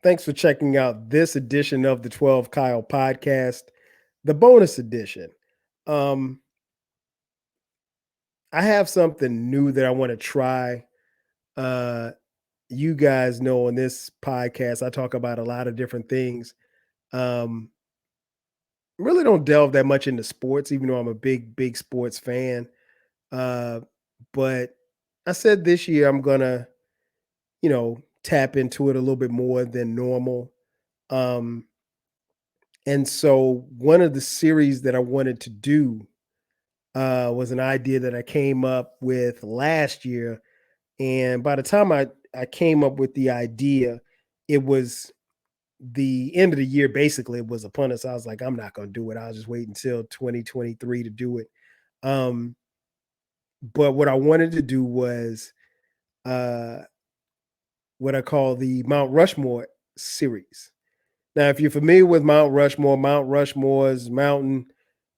Thanks for checking out this edition of the 12 Kyle podcast, the bonus edition. Um, I have something new that I want to try. Uh, you guys know on this podcast, I talk about a lot of different things. Um, really don't delve that much into sports, even though I'm a big sports fan. Uh, but I said this year I'm gonna, tap into it a little bit more than normal. Um, And so one of the series that I wanted to do was an idea that I came up with last year. And by the time I came up with the idea, it was the end of the year. Basically, it was upon us. I was like, I'm not going to do it. I'll just wait until 2023 to do it. Um, but what I wanted to do was uh, what I call the Mount Rushmore series. Now, if you're familiar with Mount Rushmore's mountain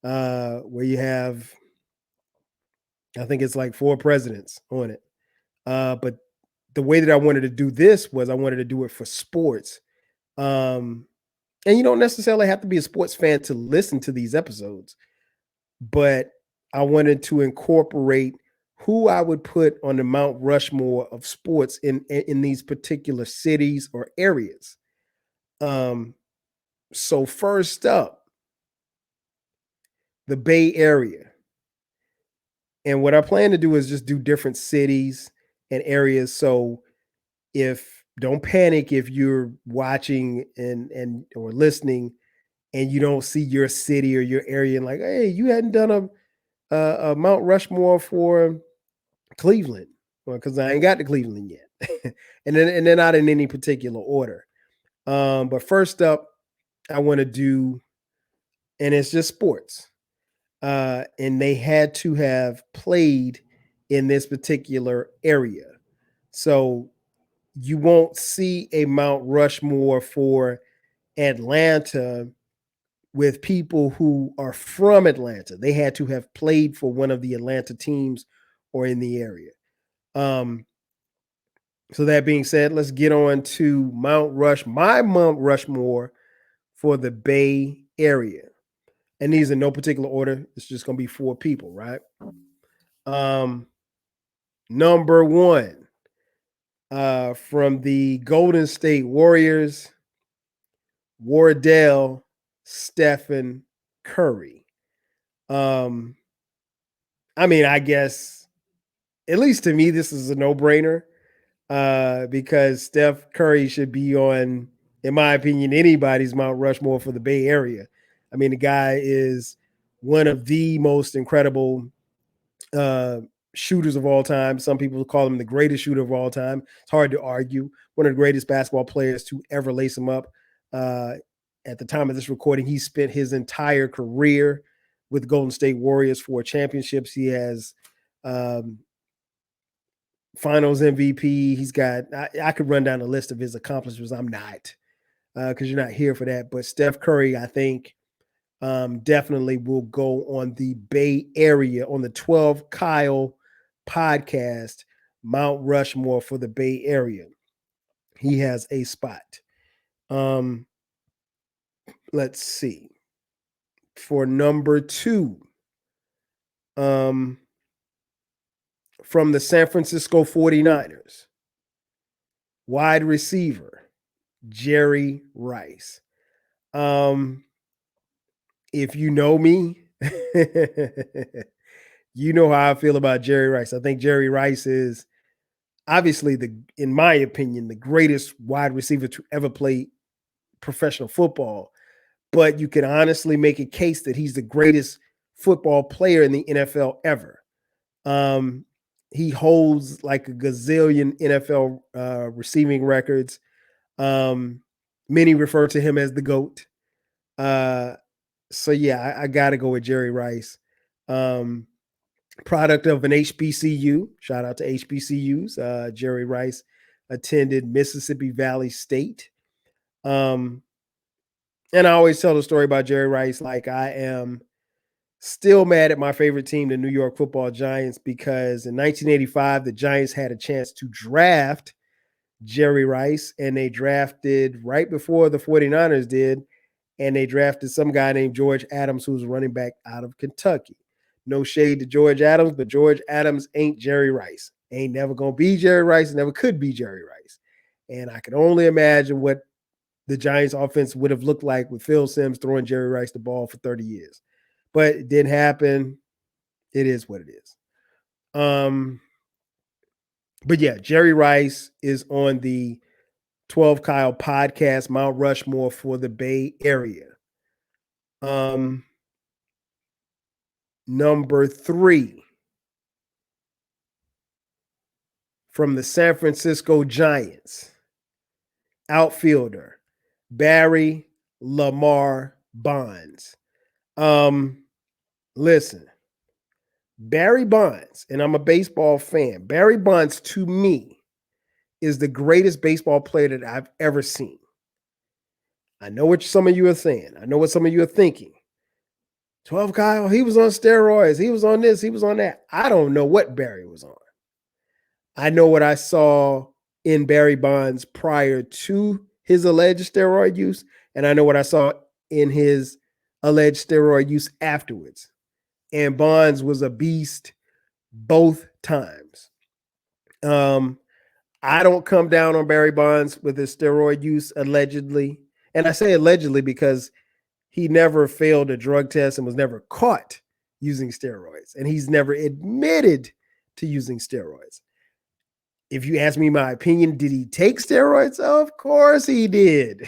where you have, I think it's like four presidents on it. But the way that I wanted to do this was I wanted to do it for sports. Um, and you don't necessarily have to be a sports fan to listen to these episodes, but I wanted to incorporate who I would put on the Mount Rushmore of sports in these particular cities or areas. Um, so first up, the Bay Area. And what I plan to do is just do different cities and areas. So if don't panic if you're watching and or listening and you don't see your city or your area and like, hey, you hadn't done a Mount Rushmore for Cleveland, well, because I ain't got to Cleveland yet, and they're not in any particular order. But first up, I want to do, and it's just sports. And they had to have played in this particular area. So you won't see a Mount Rushmore for Atlanta with people who are from Atlanta. They had to have played for one of the Atlanta teams or in the area. Um, so that being said, let's get on to my Mount Rushmore for the Bay Area. And these in no particular order. It's just going to be four people, right? Um, number one, from the Golden State Warriors, Wardell Stephen Curry. Um, I mean, I guess at least to me, this is a no-brainer because Steph Curry should be on, in my opinion, anybody's Mount Rushmore for the Bay Area. I mean, the guy is one of the most incredible uh, shooters of all time. Some people call him the greatest shooter of all time. It's hard to argue. One of the greatest basketball players to ever lace him up. Uh, at the time of this recording, he spent his entire career with Golden State Warriors for championships. He has Finals MVP. He's got. I could run down a list of his accomplishments. I'm not because you're not here for that. But Steph Curry, I think, definitely will go on the Bay Area on the 12 Kyle podcast, Mount Rushmore for the Bay Area. He has a spot. Um, let's see. For number two, um, from the San Francisco 49ers, wide receiver, Jerry Rice. If you know me, you know how I feel about Jerry Rice. I think Jerry Rice is obviously in my opinion, the greatest wide receiver to ever play professional football. But you can honestly make a case that he's the greatest football player in the NFL ever. He holds like a gazillion NFL receiving records. Many refer to him as the GOAT. So yeah, I got to go with Jerry Rice. Product of an HBCU. Shout out to HBCUs. Jerry Rice attended Mississippi Valley State. And I always tell the story about Jerry Rice. Like, I am still mad at my favorite team, the New York Football Giants, because in 1985, the Giants had a chance to draft Jerry Rice, and they drafted right before the 49ers did, and they drafted some guy named George Adams, who's running back out of Kentucky. No shade to George Adams, but George Adams ain't Jerry Rice. Ain't never gonna be Jerry Rice, never could be Jerry Rice. And I can only imagine what the Giants offense would have looked like with Phil Simms throwing Jerry Rice the ball for 30 years. But it didn't happen. It is what it is. But yeah, Jerry Rice is on the 12 Kyle podcast, Mount Rushmore for the Bay Area. Number 3 from the San Francisco Giants, outfielder Barry Lamar Bonds. Listen, Barry Bonds, and I'm a baseball fan. Barry Bonds, to me, is the greatest baseball player that I've ever seen. I know what some of you are saying. I know what some of you are thinking. 12 Kyle, he was on steroids. He was on this. He was on that. I don't know what Barry was on. I know what I saw in Barry Bonds prior to his alleged steroid use, and I know what I saw in his alleged steroid use afterwards. And Bonds was a beast both times. I don't come down on Barry Bonds with his steroid use allegedly. And I say allegedly because he never failed a drug test and was never caught using steroids. And he's never admitted to using steroids. If you ask me my opinion, did he take steroids? Of course he did.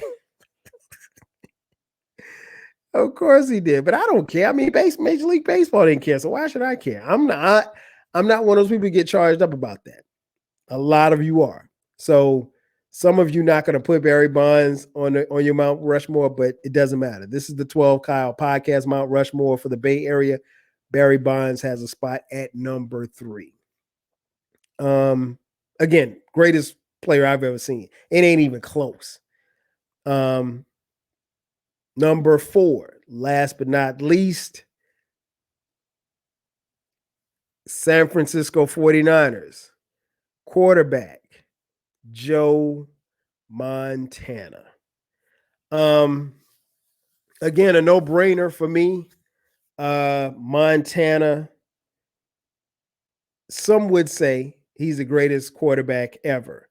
Of course he did. But I don't care. I mean, Major League Baseball didn't care. So why should I care? I'm not one of those people who get charged up about that. A lot of you are. So some of you not going to put Barry Bonds on your Mount Rushmore, but it doesn't matter. This is the 12 Kyle podcast, Mount Rushmore for the Bay Area. Barry Bonds has a spot at number 3. Again, greatest player I've ever seen. It ain't even close. Number 4, last but not least, San Francisco 49ers quarterback Joe Montana. Again, a no-brainer for me. Montana, some would say he's the greatest quarterback ever.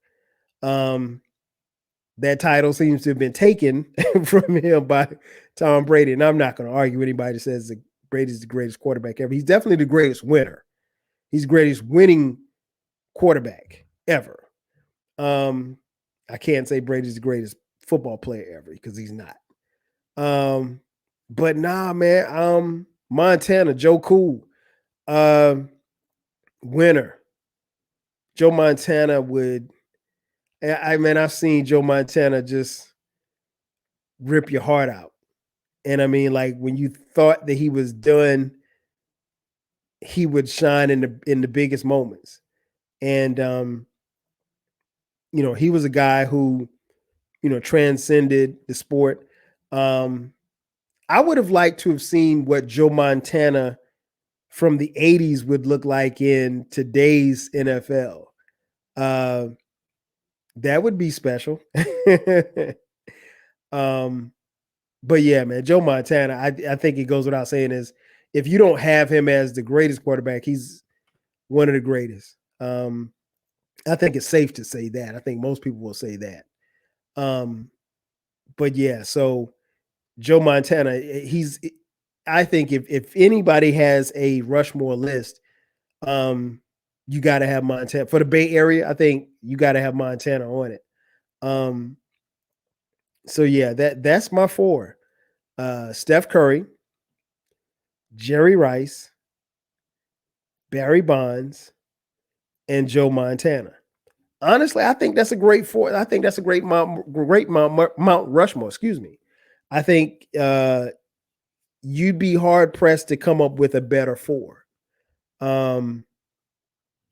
That title seems to have been taken from him by Tom Brady. And I'm not going to argue with anybody that says that Brady's the greatest quarterback ever. He's definitely the greatest winner. He's the greatest winning quarterback ever. I can't say Brady's the greatest football player ever because he's not. But nah, man. Montana, Joe Cool, winner. Joe Montana would. I've seen Joe Montana just rip your heart out. And I mean, like when you thought that he was done, he would shine in the biggest moments. And he was a guy who, transcended the sport. I would have liked to have seen what Joe Montana from the 80s would look like in today's NFL. That would be special. But yeah, man, Joe Montana, I think it goes without saying is if you don't have him as the greatest quarterback, he's one of the greatest. I think it's safe to say that. I think most people will say that. But yeah, so Joe Montana, I think if anybody has a Rushmore list, you got to have Montana for the Bay Area. I think you got to have Montana on it. So yeah, that's my 4. Steph Curry, Jerry Rice, Barry Bonds, and Joe Montana. Honestly, I think that's a great 4. I think that's a great Mount Rushmore. Excuse me. I think you'd be hard pressed to come up with a better 4.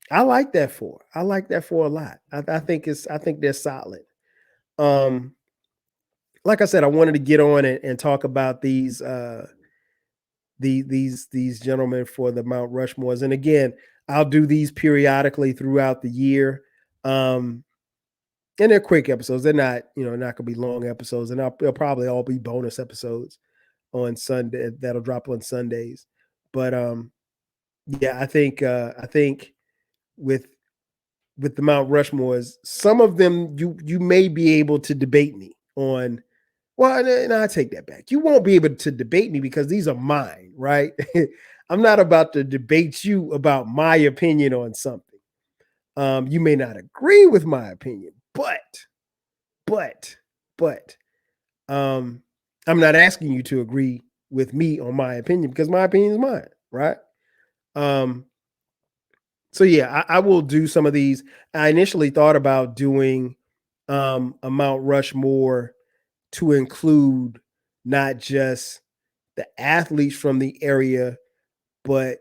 I like that 4. I like that 4 a lot. I think they're solid. Like I said, I wanted to get on and talk about these gentlemen for the Mount Rushmores. And again, I'll do these periodically throughout the year. And they're quick episodes. They're not, not gonna be long episodes, and they'll probably all be bonus episodes on Sunday that'll drop on Sundays. But yeah, I think with the Mount Rushmores, some of them you may be able to debate me on. Well, no, I take that back. You won't be able to debate me because these are mine, right? I'm not about to debate you about my opinion on something. You may not agree with my opinion, but, um, I'm not asking you to agree with me on my opinion because my opinion is mine, right? Um, so yeah, I will do some of these. I initially thought about doing a Mount Rushmore to include not just the athletes from the area, but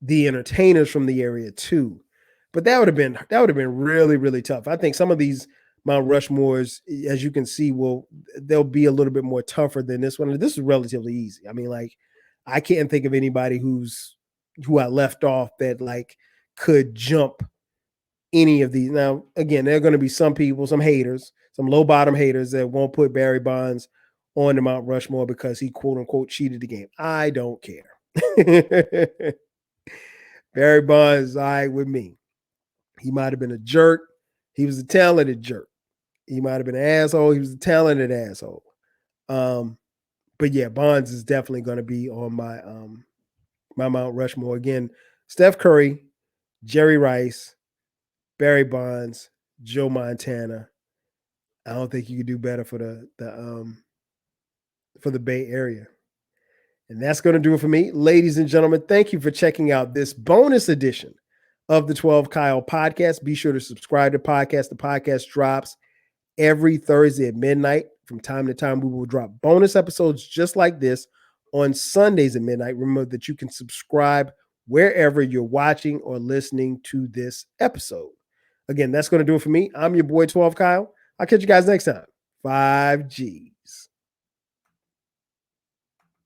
the entertainers from the area too. But that would have been really, really tough. I think some of these Mount Rushmores, as you can see, they'll be a little bit more tougher than this one. This is relatively easy. I mean, like, I can't think of anybody who I left off that like could jump any of these. Now, again, there are going to be some people, some haters, some low bottom haters that won't put Barry Bonds on the Mount Rushmore because he quote unquote cheated the game. I don't care. Barry Bonds is all right with me. He might have been a jerk. He was a talented jerk. He might have been an asshole. He was a talented asshole. Um, but yeah, Bonds is definitely going to be on my Mount Rushmore again. Steph Curry, Jerry Rice, Barry Bonds, Joe Montana. I don't think you could do better for the Bay Area. And that's going to do it for me. Ladies and gentlemen, thank you for checking out this bonus edition of the 12 Kyle podcast. Be sure to subscribe to the podcast. The podcast drops every Thursday at midnight. From time to time, we will drop bonus episodes just like this on Sundays at midnight. Remember that you can subscribe wherever you're watching or listening to this episode. Again, that's going to do it for me. I'm your boy 12 Kyle. I'll catch you guys next time. 5G.